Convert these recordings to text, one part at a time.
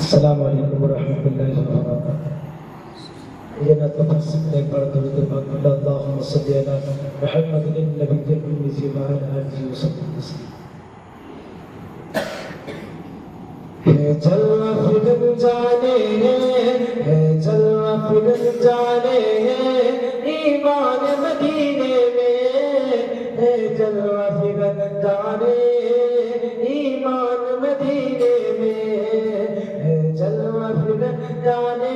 السلام علیکم ورحمۃ اللہ وبرکاتہ۔ یہ نتفق سکتے پر درود پاک اللہم صلی علی محمد النبی الامی وعلی آلہ وصحبہ وسلم۔ ہے جلوہ فکر جانے ہے جلوہ فکر جانے ایمان مدینے میں، ہے جلوہ فکر جانے ایمان مدینے میں، ہے جلوہ فکر جانے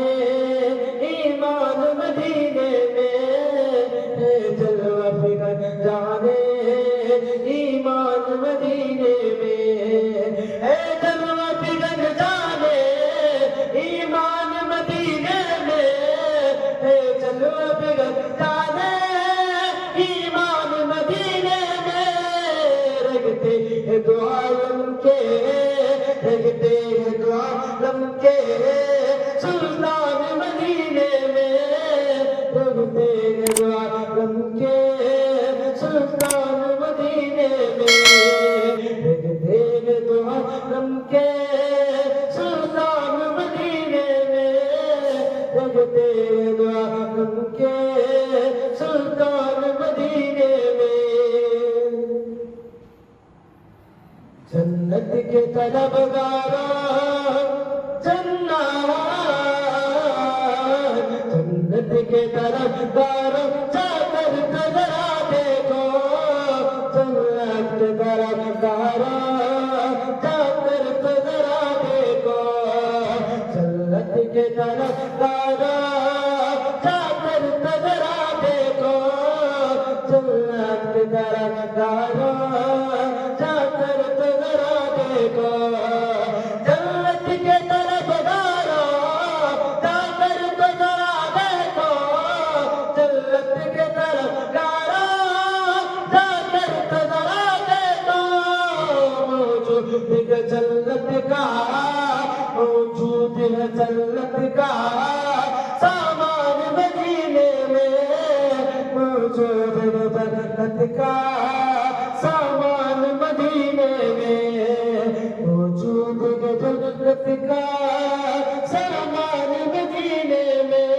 ایمان مدینے میں، ہے جلوہ فکر جانے ایمان مدینے میں، ہے جلوہ فکر جانے ایمان مدینے میں، ہے جلوہ فکر جانے ایمان مدینے میں، رکھتے ہیں دو عالم کے، رکھتے ہیں دو عالم کے سلطان مدینے میں، رکھتے ہیں دو عالم کے سلطان مدینے میں، رکھتے ہیں دو عالم کے سلطان مدینے میں، رکھتے ہیں دو عالم کے سلطان مدینے میں۔ جنت کے طلبگاروں جنت کے طلبگاروں جا کر ذرا دیکھو، جنت کے طلبگاروں جا کر ذرا دیکھو، جنت کے طلبگاروں جا کر ذرا دیکھو، جنت کے طلبگاروں جا کر ذرا دیکھو، جنت کے طلبگاروں جا کر ذرا دیکھو، جنت کے طلبگاروں جا کر ذرا دیکھو، موجود ہے جنت کا، موجود ہے جنت کا سامان مدینے میں، موجود ہے جنت کا سامان مدینے میں، موجود ہے جنت کا سامان مدینے میں،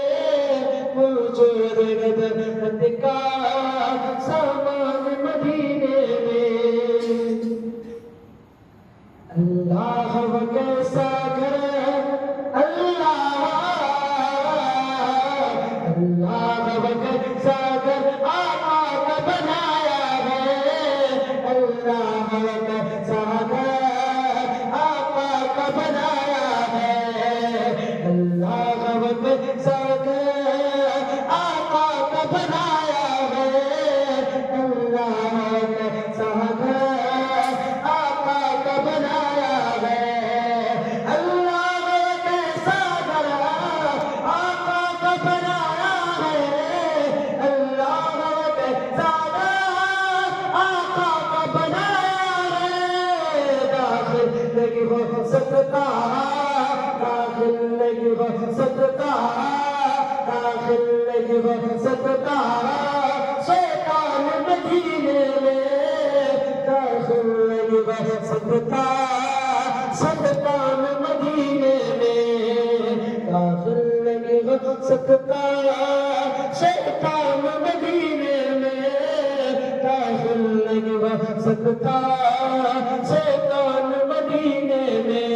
موجود ہے جنت کا سامان مدینے میں۔ اللہ وہ کیسا گھر ہے، اللہ وہ کیسا گھر آقا کا بنایا ہے، اللہ وہ کیسا گھر آقا کا بنایا ہے، اللہ وہ کیسا گھر آقا کا بنایا ہے، اللہ وہ کیسا گھر آقا کا بنایا ہے، اللہ وہ کیسا گھر آقا کا بنایا ہے، اللہ وہ کیسا گھر آقا کا بنایا ہے، داخل نہیں ہو سکتا، داخل نہیں ہو سکتا، داخل نہیں ہو سکتا شیطان مدینے میں، داخل نہیں ہو سکتا شیطان مدینے میں، داخل نہیں ہو سکتا شیطان مدینے میں، داخل نہیں ہو سکتا شیطان مدینے میں،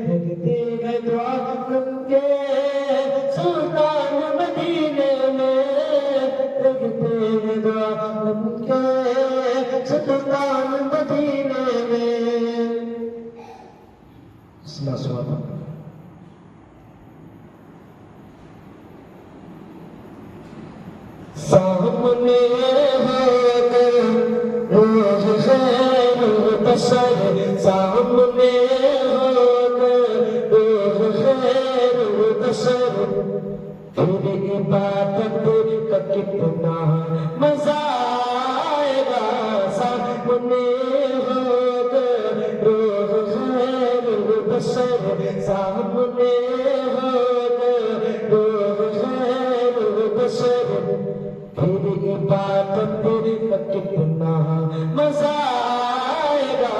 دیکھتے ہیں دو عالم کے سلطان مدینے میں، دیکھتے ہیں دو عالم کے سلطان مدینے میں۔ اسمع سوابا سامنے ہو کر روح خیر بشر، سامنے ہو کر روح خیر بشر، پھر عبادت کا کتنا مزہ آئے گا، سامنے ہو کر روح خیر بشر، سامنے ہو کر روح خیر بشر، پھر عبادت کا کتنا مزہ آئے گا،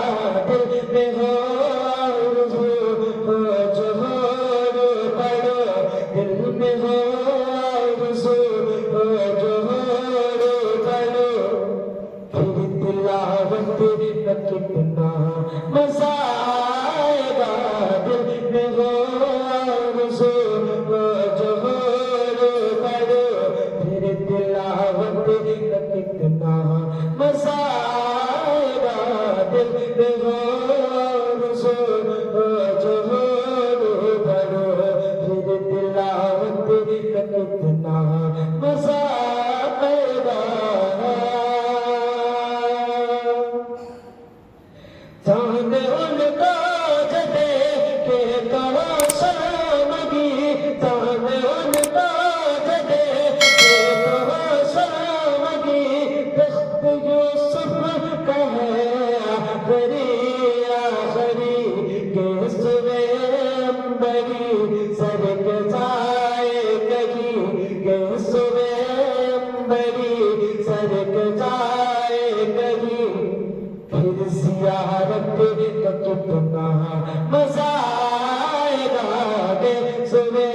دل میں ہو شرمگی جان ان کا جدے بے تو شرمگی تخت یوسف کا ہے آخری آخری کہ سوے بڑی سرک جائے کہیں کہ سوے بڑی سرک جائے کہیں پھر زیارت کا کتنا مزہ آئے گا کہ سوے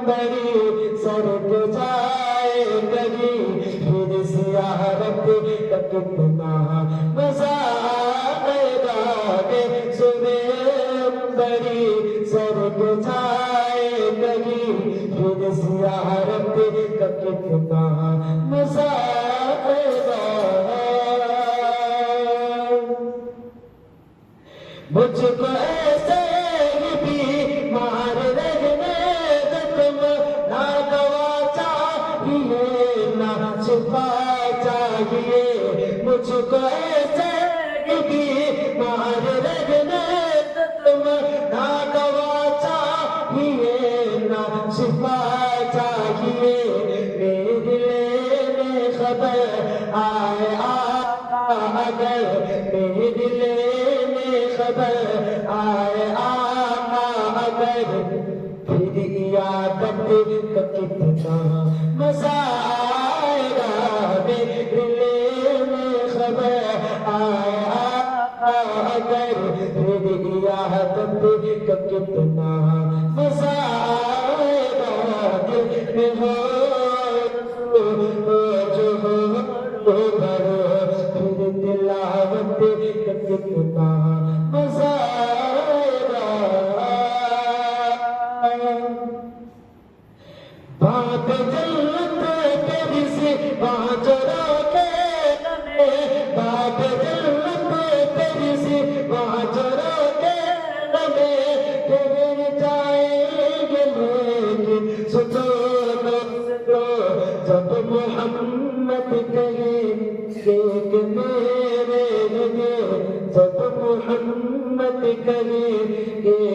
بڑی سرک جائے کہیں پھر زیارت کا کتنا مزہ آئے گا کہ سوے بڑی سرک جائے کہیں پھر زیارت کا کتنا مزہ آئے گا مجھ کو ایسے ہی بیمار رہنے دے تم نہ دوا چاہیے نہ شفا چاہیے مجھ کو ایسے ہی بیمار رہنے دے تم نہ دوا چاہیے نہ شفا چاہیے میرے لینے خبر آئے آقا اگر میرے لینے خبر آئے آقا اگر پھر عیادت کا کتنا مزہ آئے گا میرے لینے خبر آئے آقا اگر پھر عیادت کا کتنا مزہ آئے گا دل میں ہو جو ہو بھرو پھر تلاوت کا کتنا مزہ آئے گا بات جنت تیری سی باجرا کے نمے بات جنت تیری سی باجرا کے نمے پھر جائیں گے لیکن سنو جب محمد کہے کہ میرے لیے جب محمد کہے کہ